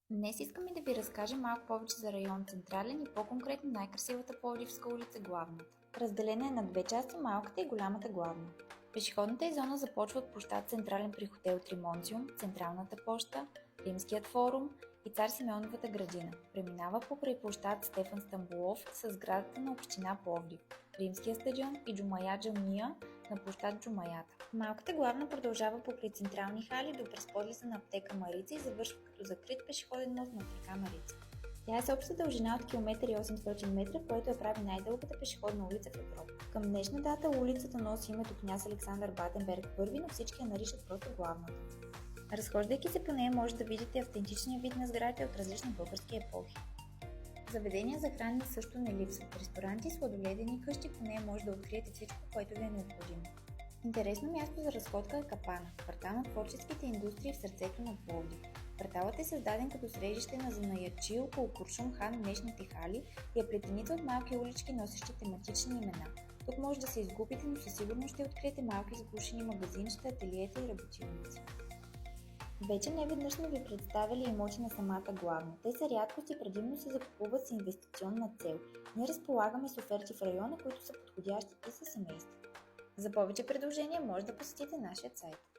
Днес искаме да ви разкажем малко повече за район Централен и по-конкретно най-красивата Пловдивска улица Главната. Разделена е на две части, малката и голямата Главна. Пешеходната й зона започва от площад Централен при хотел Тримонциум, Централната поща, Римският форум и Цар Симеоновата градина. Преминава покрай площад Стефан Стамболов с сградата на община Пловдив, Римския стадион и Джумая джамия на площад Джумаята. Малката Главна продължава покрай централни хали до през подлеза на аптека Марица и завършва като закрит пешеходен мост над река Марица. Тя е с обща дължина от километър и 800 метра, което я прави най-дългата пешеходна улица в Европа. Към днешна дата улицата носи името княз Александър Батенберг I, но всички я наричат просто Главната. Разхождайки се по нея може да видите автентичния вид на сградите от различни български епохи. Заведения за хранене също не липсват. Ресторанти, сладоледени къщи, по нея може да откриете всичко, което ви е необходимо. Интересно място за разходка е Капана, квартал на творческите индустрии в сърцето на Пловдив. Кварталът е създаден като средище на занаятчии около Куршум хан, днешните хали и е плетеница от малки улички, носещи тематични имена. Тук може да се изгубите, но със сигурност ще откриете малки сглушени магазинчета, ателиета и работилници. Вече неведнъж сме ви представили имоти на самата Главна. Те са рядкост и предимно се закупуват с инвестиционна цел. Ние разполагаме с оферти в района, които са подходящи и за семейство. За повече предложения може да посетите нашия сайт.